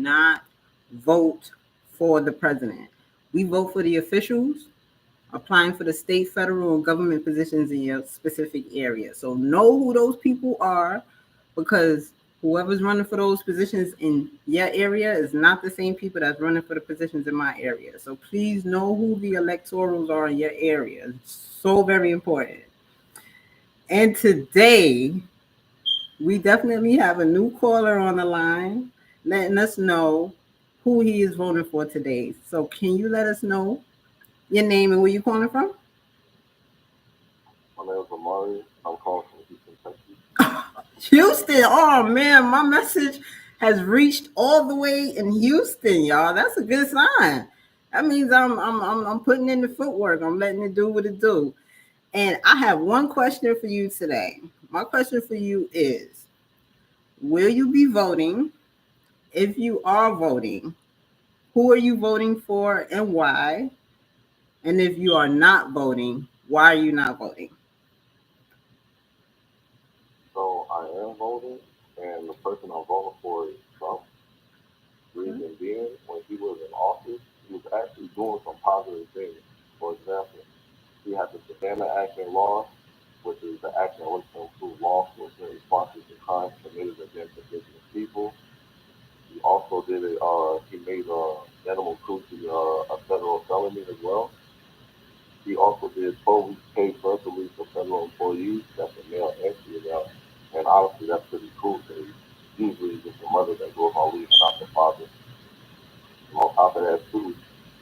not vote for the president. We vote for the officials applying for the state, federal, and government positions in your specific area. So know who those people are, because whoever's running for those positions in your area is not the same people that's running for the positions in my area. So please know who the electorals are in your area. It's so very important. And today, we definitely have a new caller on the line letting us know who he is voting for today. So can you let us know your name and where you're calling from? My name is Amari. I'm calling from Houston, Texas. Houston. Oh man, my message has reached all the way in Houston, y'all. That's a good sign. That means I'm putting in the footwork. I'm letting it do what it do. And I have one question for you today. My question for you is, will you be voting? If you are voting, who are you voting for and why? And if you are not voting, why are you not voting? So I am voting, and the person I'm voting for is Trump. Reason being, when he was in office, he was actually doing some positive things. For example, he had the Savannah Action Law, which is the act that looks to improve law enforcement responses to crimes committed against indigenous people. He also did it. He made animal cruelty a federal felony as well. He also did 12 weeks paid parental leave for federal employees. That's a male and female. And honestly, that's pretty cool because usually it's just the mother that goes on leave and not the father. And on top of that, too,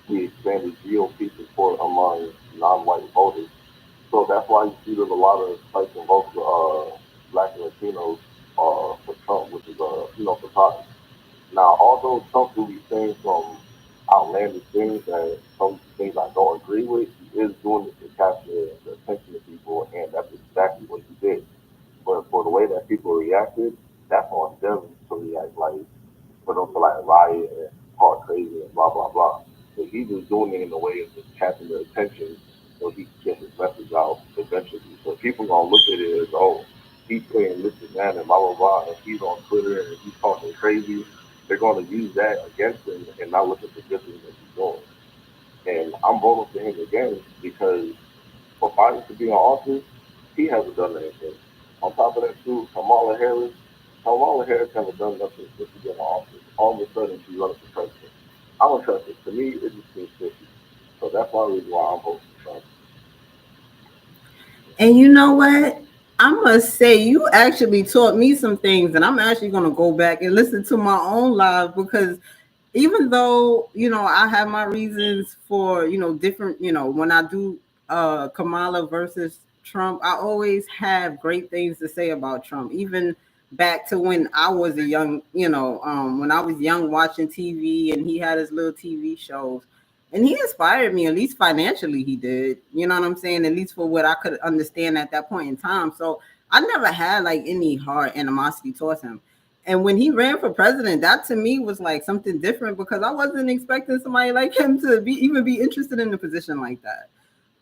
he expanded GOP support among non-white voters. So that's why you see there's a lot of sites and votes for black and Latinos for Trump, which is for talking. Now, although Trump will be saying some outlandish things and some things I don't agree with, he is doing it to capture the attention of people, and that's exactly what he did. But for the way that people reacted, that's on them to react like for them to like riot and talk crazy and blah blah blah. So he's just doing it in a way of just catching their attention so he can get his message out eventually. So people gonna look at it as, oh, he's saying this and that and blah blah blah, and he's on Twitter and he's talking crazy. They're gonna use that against him and not look at the good things that he's doing. And I'm voting for him again because for Biden to be in office, he hasn't done anything. On top of that, too, Kamala Harris hasn't done nothing since she got in office. All of a sudden, she's running for president. I don't trust it. To me, it just seems fishy. So that's one reason why I'm voting for Trump. And you know what? I must say, you actually taught me some things, and I'm actually going to go back and listen to my own live because even though, I have my reasons for, different, when I do Kamala versus Trump, I always have great things to say about Trump, even back to when I was a young, when I was young watching TV and he had his little TV shows. And he inspired me, at least financially, he did. You know what I'm saying? At least for what I could understand at that point in time. So I never had like any hard animosity towards him. And when he ran for president, that to me was like something different because I wasn't expecting somebody like him to even be interested in a position like that.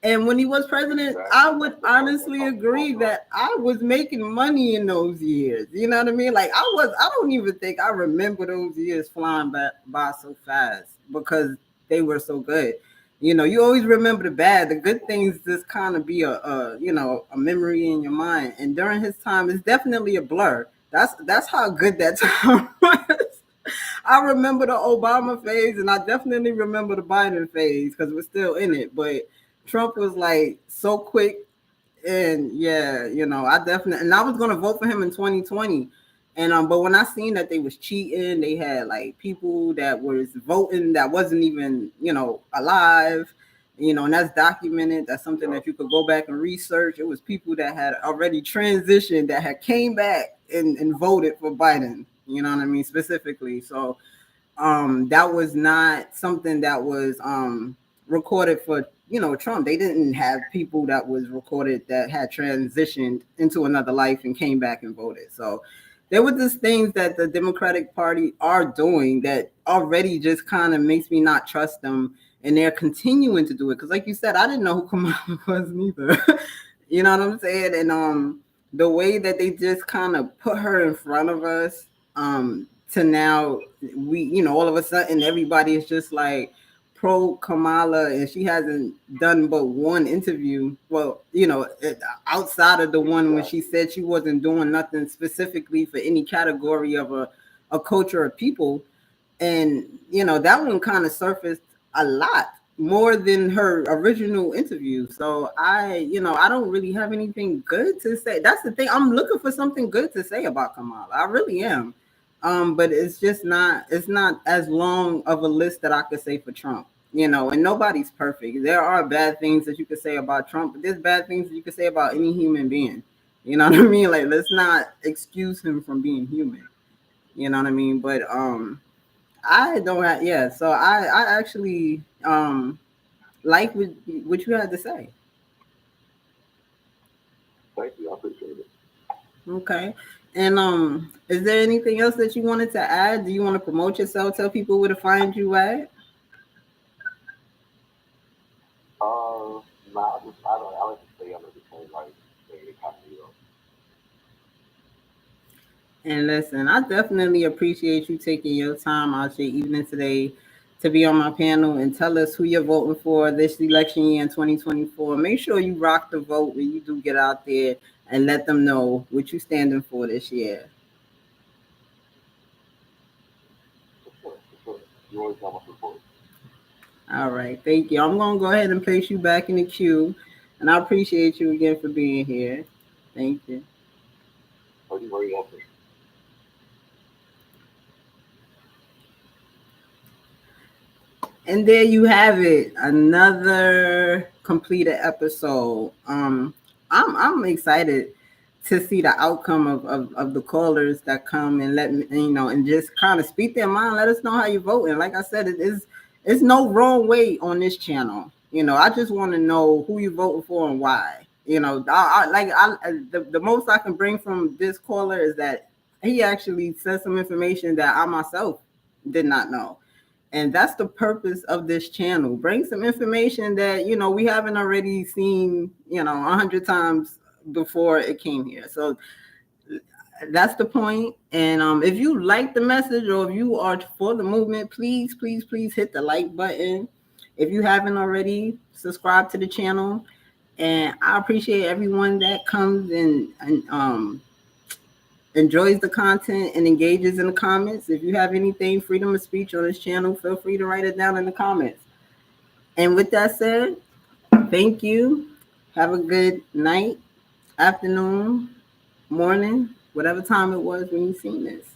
And when he was president, Exactly. I would honestly agree that I was making money in those years. You know what I mean? Like I don't even think I remember those years flying by so fast because they were so good. You always remember the bad. The good things just kind of be a memory in your mind. And during his time, it's definitely a blur. That's how good that time was. I remember the Obama phase, and I definitely remember the Biden phase because we're still in it. But Trump was like so quick, and yeah, I definitely, and I was gonna vote for him in 2020, and but when I seen that they was cheating, they had like people that was voting that wasn't even alive. And that's documented. That's something that you could go back and research. It was people that had already transitioned that had came back and voted for Biden. You know what I mean? Specifically. So that was not something that was recorded for Trump. They didn't have people that was recorded that had transitioned into another life and came back and voted. So there were just things that the Democratic Party are doing that already just kind of makes me not trust them, and they're continuing to do it because like you said, I didn't know who Kamala was neither. You know what I'm saying? And the way that they just kind of put her in front of us to now all of a sudden everybody is just like pro Kamala, and she hasn't done but one interview. Well, outside of the one when she said she wasn't doing nothing specifically for any category of a culture of people. And that one kind of surfaced a lot more than her original interview. So I don't really have anything good to say. That's the thing, I'm looking for something good to say about Kamala, I really am. But it's not as long of a list that I could say for Trump. And nobody's perfect. There are bad things that you could say about Trump, but there's bad things that you could say about any human being. You know what I mean? Like, let's not excuse him from being human. You know what I mean? But I don't have, yeah. So I actually like what you had to say. Thank you. I appreciate it. Okay. And is there anything else that you wanted to add? Do you want to promote yourself? Tell people where to find you at? Nah, I don't. I like to stay under the same like thing, kind of, And listen, I definitely appreciate you taking your time out your evening today to be on my panel and tell us who you're voting for this election year in 2024. Make sure you rock the vote when you do get out there and let them know what you're standing for this year. For sure, for sure. You always got my support. All right. Thank you. I'm going to go ahead and place you back in the queue. And I appreciate you again for being here. Thank you. Are you very welcome? And there you have it, another completed episode. I'm excited to see the outcome of the callers that come and let me, and just kind of speak their mind. Let us know how you vote. And like I said, it's no wrong way on this channel. I just want to know who you voting for and why. The most I can bring from this caller is that he actually said some information that I myself did not know. And that's the purpose of this channel. Bring some information that, we haven't already seen, 100 times before it came here. So that's the point. And if you like the message or if you are for the movement, please, please, please hit the like button. If you haven't already, subscribe to the channel. And I appreciate everyone that comes and enjoys the content and engages in the comments. If you have anything freedom of speech on this channel, feel free to write it down in the comments. And with that said, thank you. Have a good night, afternoon, morning, whatever time it was when you seen this.